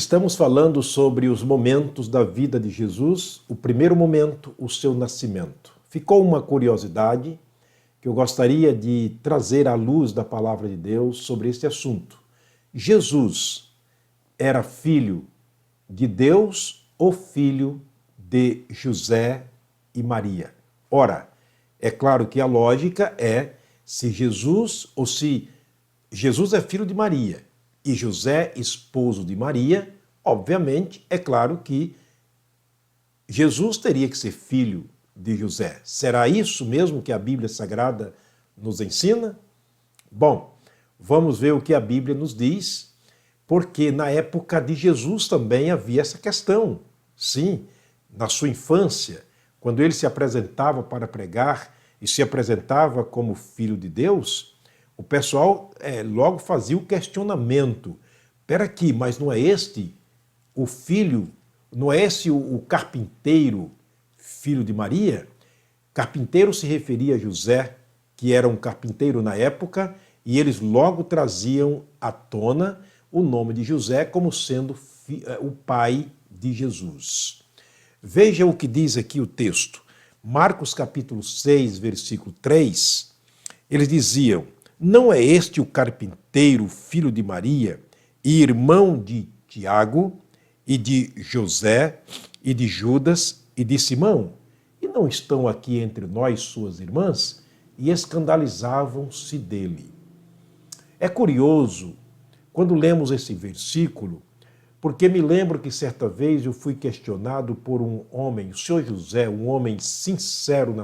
Estamos falando sobre os momentos da vida de Jesus, o primeiro momento, o seu nascimento. Ficou uma curiosidade que eu gostaria de trazer à luz da palavra de Deus sobre este assunto. Jesus era filho de Deus ou filho de José e Maria? Ora, é claro que a lógica é se Jesus é filho de Maria e José, esposo de Maria, obviamente, é claro que Jesus teria que ser filho de José. Será isso mesmo que a Bíblia Sagrada nos ensina? Bom, vamos ver o que a Bíblia nos diz, porque na época de Jesus também havia essa questão. Sim, na sua infância, quando ele se apresentava para pregar e se apresentava como filho de Deus, o pessoal logo fazia o questionamento. Espera aqui, mas não é este o filho, não é esse o carpinteiro, filho de Maria? Carpinteiro se referia a José, que era um carpinteiro na época, e eles logo traziam à tona o nome de José como sendo o pai de Jesus. Veja o que diz aqui o texto. Marcos capítulo 6, versículo 3, eles diziam: não é este o carpinteiro, filho de Maria, e irmão de Tiago, e de José, e de Judas, e de Simão? E não estão aqui entre nós suas irmãs? E escandalizavam-se dele. É curioso, quando lemos esse versículo, porque me lembro que certa vez eu fui questionado por um homem, o senhor José, um homem sincero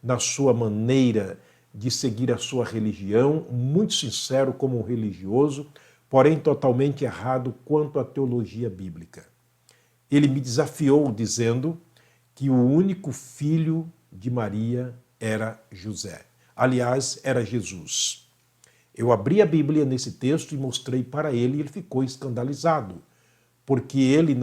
na sua maneira de seguir a sua religião, muito sincero como um religioso, porém totalmente errado quanto à teologia bíblica. Ele me desafiou dizendo que o único filho de Maria era José. Aliás, era Jesus. Eu abri a Bíblia nesse texto e mostrei para ele e ele ficou escandalizado, porque ele,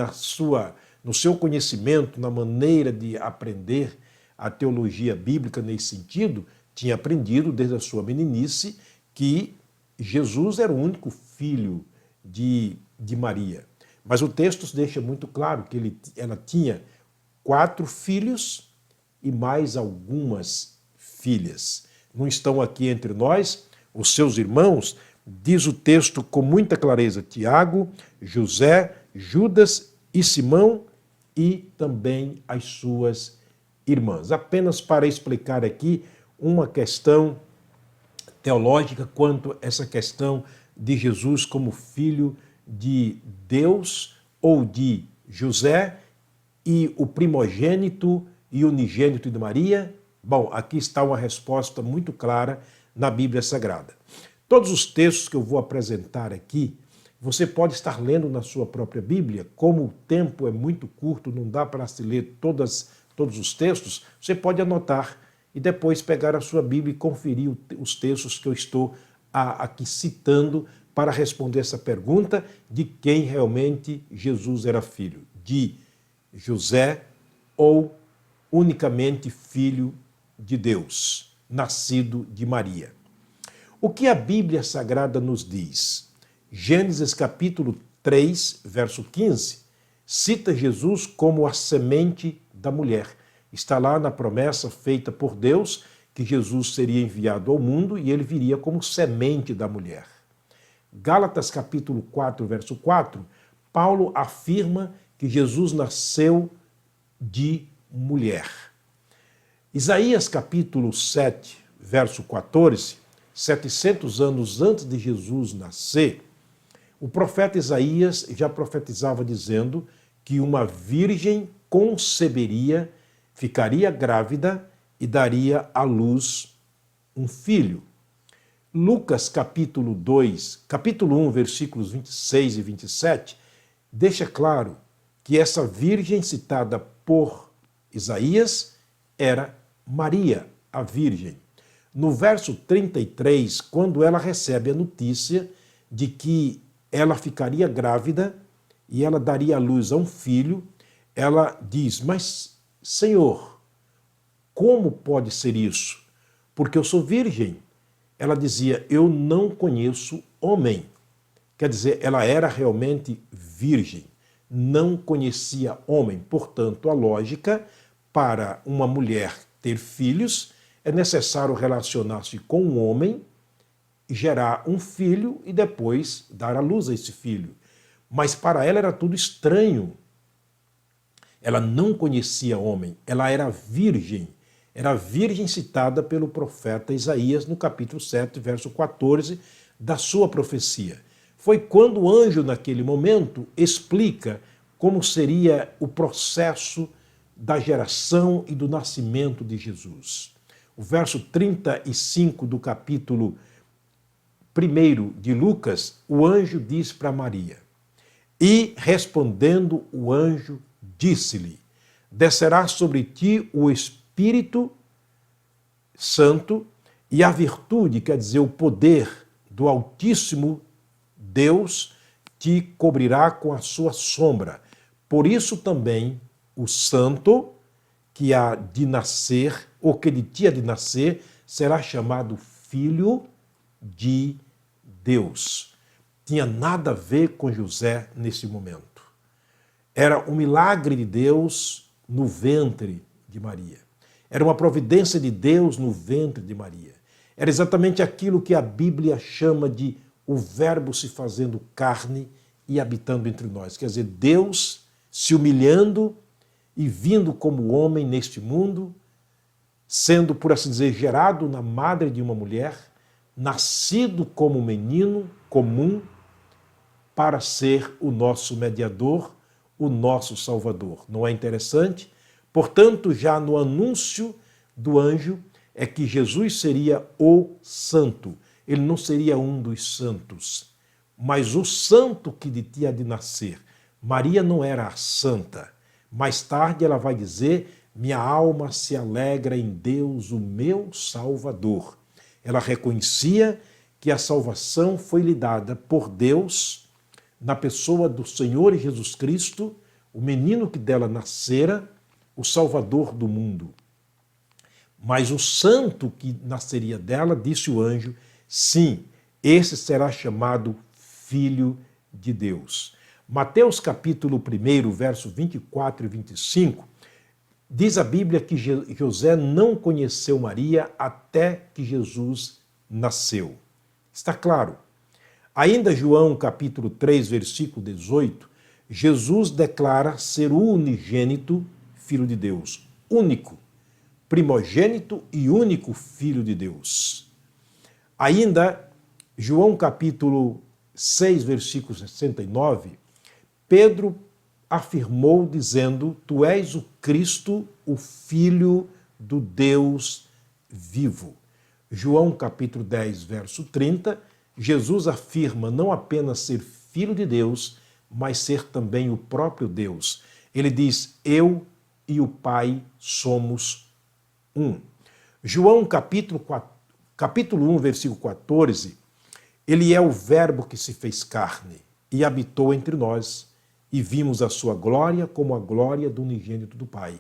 no seu conhecimento, na maneira de aprender a teologia bíblica nesse sentido, tinha aprendido desde a sua meninice que Jesus era o único filho de Maria. Mas o texto deixa muito claro que ela tinha 4 filhos e mais algumas filhas. Não estão aqui entre nós os seus irmãos, diz o texto com muita clareza: Tiago, José, Judas e Simão e também as suas irmãs. Apenas para explicar aqui uma questão teológica quanto a essa questão de Jesus como filho de Deus ou de José e o primogênito e unigênito de Maria. Bom, aqui está uma resposta muito clara na Bíblia Sagrada. Todos os textos que eu vou apresentar aqui, você pode estar lendo na sua própria Bíblia. Como o tempo é muito curto, não dá para se ler todos os textos, você pode anotar e depois pegar a sua Bíblia e conferir os textos que eu estou aqui citando para responder essa pergunta de quem realmente Jesus era filho, de José ou unicamente filho de Deus, nascido de Maria. O que a Bíblia Sagrada nos diz? Gênesis capítulo 3, verso 15, cita Jesus como a semente da mulher. Está lá na promessa feita por Deus que Jesus seria enviado ao mundo e ele viria como semente da mulher. Gálatas capítulo 4, verso 4, Paulo afirma que Jesus nasceu de mulher. Isaías capítulo 7, verso 14, 700 anos antes de Jesus nascer, o profeta Isaías já profetizava dizendo que uma virgem conceberia, ficaria grávida e daria à luz um filho. Lucas capítulo 1, versículos 26 e 27, deixa claro que essa virgem citada por Isaías era Maria, a virgem. No verso 33, quando ela recebe a notícia de que ela ficaria grávida e ela daria à luz a um filho, ela diz: mas, Senhor, como pode ser isso? Porque eu sou virgem. Ela dizia: eu não conheço homem. Quer dizer, ela era realmente virgem, não conhecia homem. Portanto, a lógica para uma mulher ter filhos é necessário relacionar-se com um homem, gerar um filho e depois dar à luz a esse filho. Mas para ela era tudo estranho. Ela não conhecia homem, ela era virgem. Era virgem citada pelo profeta Isaías no capítulo 7, verso 14 da sua profecia. Foi quando o anjo, naquele momento, explica como seria o processo da geração e do nascimento de Jesus. O verso 35 do capítulo 1 de Lucas, o anjo diz para Maria: "E respondendo o anjo, disse-lhe: descerá sobre ti o Espírito Santo e a virtude", quer dizer, o poder do Altíssimo Deus, te cobrirá com a sua sombra. Por isso também o santo que há de nascer, ou que de ti há de nascer, será chamado Filho de Deus. Tinha nada a ver com José nesse momento. Era um milagre de Deus no ventre de Maria. Era uma providência de Deus no ventre de Maria. Era exatamente aquilo que a Bíblia chama de o Verbo se fazendo carne e habitando entre nós. Quer dizer, Deus se humilhando e vindo como homem neste mundo, sendo, por assim dizer, gerado na madre de uma mulher, nascido como menino comum, para ser o nosso mediador, o nosso Salvador. Não é interessante? Portanto, já no anúncio do anjo, é que Jesus seria o santo. Ele não seria um dos santos, mas o santo que de ti há de nascer. Maria não era a santa. Mais tarde ela vai dizer: minha alma se alegra em Deus, o meu Salvador. Ela reconhecia que a salvação foi lhe dada por Deus na pessoa do Senhor Jesus Cristo, o menino que dela nascera, o Salvador do mundo. Mas o santo que nasceria dela, disse o anjo, sim, esse será chamado Filho de Deus. Mateus capítulo 1, verso 24 e 25, diz a Bíblia que José não conheceu Maria até que Jesus nasceu. Está claro. Ainda João capítulo 3, versículo 18, Jesus declara ser o unigênito Filho de Deus, único, primogênito e único Filho de Deus. Ainda João capítulo 6, versículo 69, Pedro afirmou dizendo: tu és o Cristo, o Filho do Deus vivo. João capítulo 10, verso 30, Jesus afirma não apenas ser Filho de Deus, mas ser também o próprio Deus. Ele diz: eu e o Pai somos um. João capítulo 1, versículo 14, ele é o Verbo que se fez carne e habitou entre nós, e vimos a sua glória como a glória do unigênito do Pai.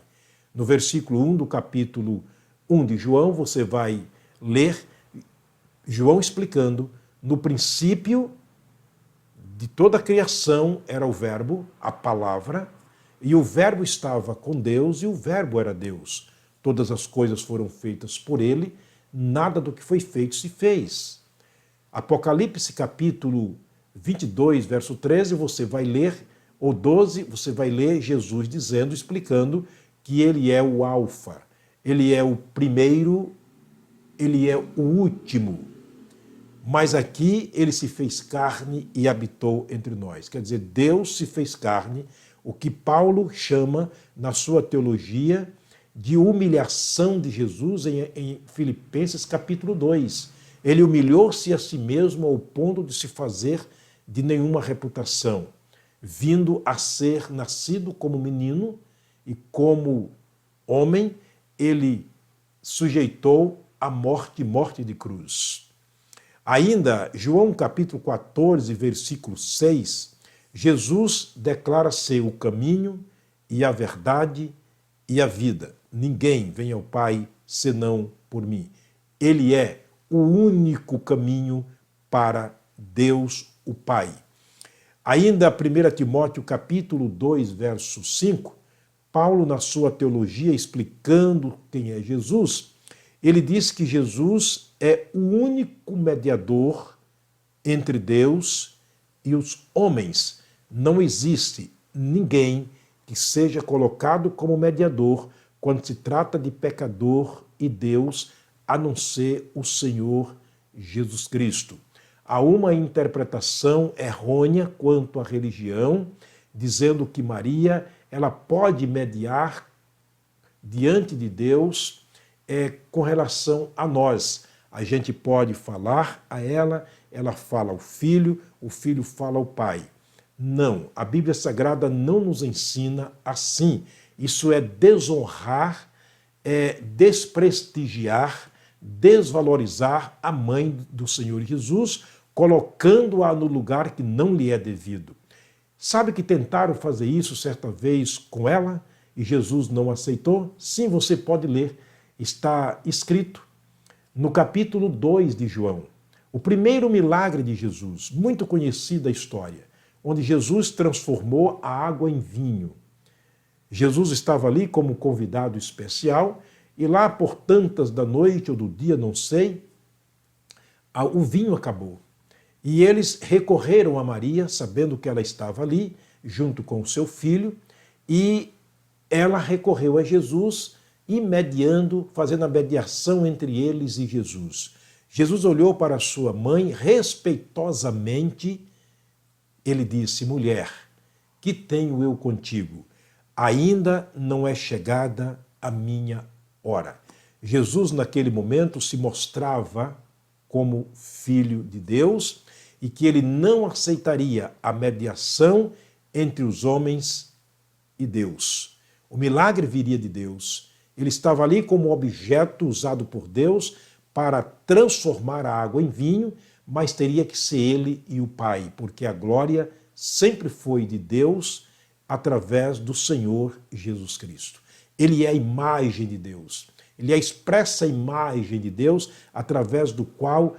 No versículo 1 do capítulo 1 de João, você vai ler João explicando: no princípio de toda a criação era o Verbo, a palavra, e o Verbo estava com Deus e o Verbo era Deus. Todas as coisas foram feitas por ele, nada do que foi feito se fez. Apocalipse capítulo 22, verso 13, você vai ler, ou 12, você vai ler Jesus dizendo, explicando que ele é o Alfa, ele é o primeiro, ele é o último. Mas aqui ele se fez carne e habitou entre nós. Quer dizer, Deus se fez carne, o que Paulo chama na sua teologia de humilhação de Jesus em Filipenses capítulo 2. Ele humilhou-se a si mesmo ao ponto de se fazer de nenhuma reputação, vindo a ser nascido como menino e como homem, ele sujeitou a morte de cruz. Ainda, João capítulo 14, versículo 6, Jesus declara ser o caminho e a verdade e a vida. Ninguém vem ao Pai senão por mim. Ele é o único caminho para Deus, o Pai. Ainda 1 Timóteo capítulo 2, verso 5, Paulo, na sua teologia, explicando quem é Jesus, ele diz que Jesus é o único mediador entre Deus e os homens. Não existe ninguém que seja colocado como mediador quando se trata de pecador e Deus, a não ser o Senhor Jesus Cristo. Há uma interpretação errônea quanto à religião, dizendo que Maria ela pode mediar diante de Deus com relação a nós. A gente pode falar a ela, ela fala ao filho, o filho fala ao pai. Não, a Bíblia Sagrada não nos ensina assim. Isso é desonrar, desprestigiar, desvalorizar a mãe do Senhor Jesus, colocando-a no lugar que não lhe é devido. Sabe que tentaram fazer isso certa vez com ela e Jesus não aceitou? Sim, você pode ler. Está escrito no capítulo 2 de João. O primeiro milagre de Jesus, muito conhecida a história, onde Jesus transformou a água em vinho. Jesus estava ali como convidado especial e lá por tantas da noite ou do dia, não sei, o vinho acabou. E eles recorreram a Maria, sabendo que ela estava ali, junto com o seu filho, e ela recorreu a Jesus e mediando, fazendo a mediação entre eles e Jesus. Jesus olhou para sua mãe respeitosamente, ele disse: mulher, que tenho eu contigo? Ainda não é chegada a minha hora. Jesus, naquele momento, se mostrava como filho de Deus e que ele não aceitaria a mediação entre os homens e Deus. O milagre viria de Deus. Ele estava ali como objeto usado por Deus para transformar a água em vinho, mas teria que ser ele e o Pai, porque a glória sempre foi de Deus através do Senhor Jesus Cristo. Ele é a imagem de Deus. Ele é a expressa imagem de Deus através do qual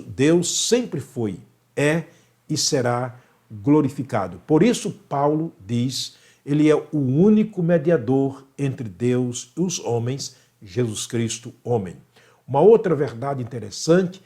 Deus sempre foi, é e será glorificado. Por isso, Paulo diz, ele é o único mediador entre Deus e os homens, Jesus Cristo, homem. Uma outra verdade interessante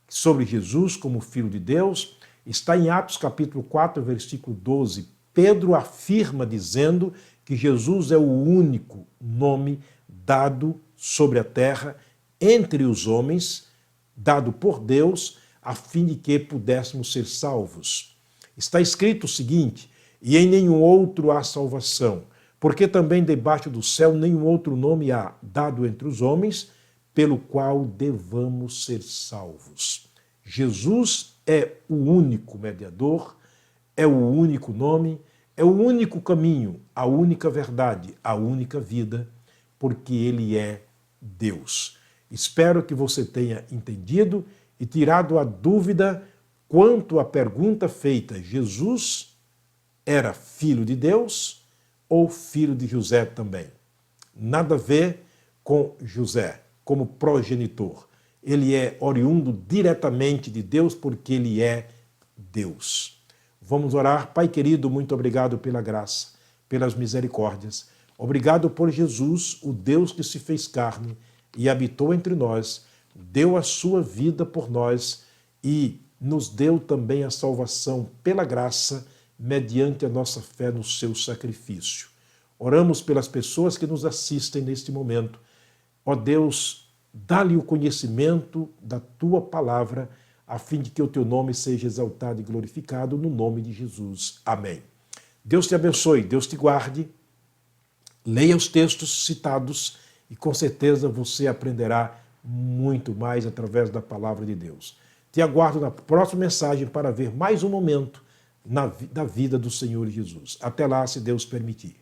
sobre Jesus como Filho de Deus está em Atos capítulo 4, versículo 12. Pedro afirma dizendo que Jesus é o único nome dado sobre a terra entre os homens, dado por Deus, a fim de que pudéssemos ser salvos. Está escrito o seguinte: e em nenhum outro há salvação, porque também debaixo do céu nenhum outro nome há dado entre os homens, pelo qual devamos ser salvos. Jesus é o único mediador, é o único nome, é o único caminho, a única verdade, a única vida, porque ele é Deus. Espero que você tenha entendido e tirado a dúvida quanto à pergunta feita: Jesus era filho de Deus ou filho de José também? Nada a ver com José como progenitor. Ele é oriundo diretamente de Deus porque ele é Deus. Vamos orar. Pai querido, muito obrigado pela graça, pelas misericórdias. Obrigado por Jesus, o Deus que se fez carne e habitou entre nós, deu a sua vida por nós e nos deu também a salvação pela graça, mediante a nossa fé no seu sacrifício. Oramos pelas pessoas que nos assistem neste momento. Ó Deus, dá-lhe o conhecimento da tua palavra, a fim de que o teu nome seja exaltado e glorificado, no nome de Jesus. Amém. Deus te abençoe, Deus te guarde. Leia os textos citados e com certeza você aprenderá muito mais através da palavra de Deus. Te aguardo na próxima mensagem para ver mais um momento da vida do Senhor Jesus. Até lá, se Deus permitir.